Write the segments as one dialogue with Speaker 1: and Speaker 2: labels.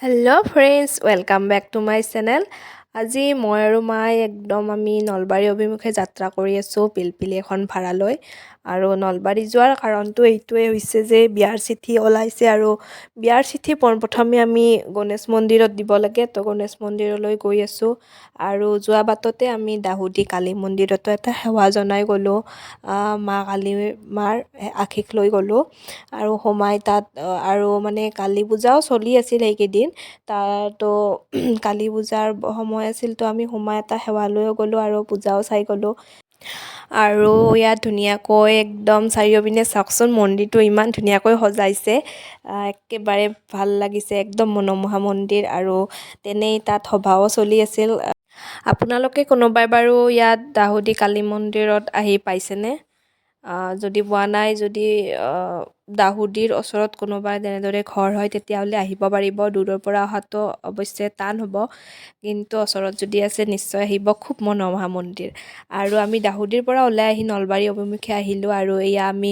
Speaker 1: Hello' friends welcome back to my channel. আজি মই আৰু মাই আমি নলবাৰী অভিমুখে যাত্ৰা কৰি আছোঁ পিলপিলি এখন ভাড়া লৈ। আৰু নলবাৰী যোৱাৰ কাৰণটো এইটোৱে হৈছে যে বিয়াৰ চিঠি ওলাইছে আৰু বিয়াৰ চিঠি পোনপ্ৰথমে আমি গণেশ মন্দিৰত দিব লাগে, তো গণেশ মন্দিৰলৈ গৈ আছোঁ। আৰু যোৱা বাটতে আমি দাহুদি কালী মন্দিৰতো এটা সেৱা জনাই গ'লোঁ। মা কালী মাৰ আশীষ লৈ গ'লোঁ আৰু সোমাই তাত আৰু মানে কালী পূজাও চলি আছিল সেইকেইদিন। তো কালী পূজাৰ সময় আছিল, তো আমি সোমাই এটা সেৱা লৈও গ'লোঁ আৰু পূজাও চাই গ'লোঁ। আৰু ইয়াত ধুনীয়াকৈ একদম চাৰিওপিনে চাওকচোন, মন্দিৰটো ইমান ধুনীয়াকৈ সজাইছে, একেবাৰে ভাল লাগিছে, একদম মনোমোহা মন্দিৰ। আৰু তেনেই তাত সভাও চলি আছিল। আপোনালোকে কোনোবাই বাৰু ইয়াত দাহুদি কালী মন্দিৰত আহি পাইছেনে? যদি পোৱা নাই, যদি দাহুদিৰ ওচৰত কোনোবা তেনেদৰে ঘৰ হয় তেতিয়াহ'লে আহিব পাৰিব। দূৰৰ পৰা অহাটো অৱশ্যে টান হ'ব, কিন্তু ওচৰত যদি আছে নিশ্চয় আহিব, খুব মনোমোহা মন্দিৰ। আৰু আমি দাহুদিৰ পৰা ওলাই আহি নলবাৰী অভিমুখে আহিলোঁ আৰু এয়া আমি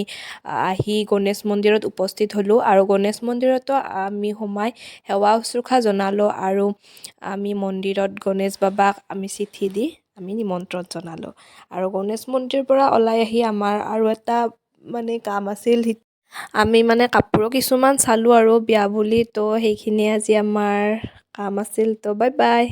Speaker 1: আহি গণেশ মন্দিৰত উপস্থিত হ'লোঁ। আৰু গণেশ মন্দিৰতো আমি সোমাই সেৱা শুশ্ৰূষা জনালোঁ আৰু আমি মন্দিৰত গণেশ বাবাক আমি চিঠি দি আমি নিমন্ত্ৰণ জনালোঁ। আৰু গণেশ মন্দিৰৰ পৰা ওলাই আহি আমাৰ আৰু এটা কাম আছিল, আমি কাপোৰো কিছুমান চালোঁ আৰু বিয়া বুলি। তো সেইখিনিয়ে আজি আমাৰ কাম আছিল। তো বাই বাই।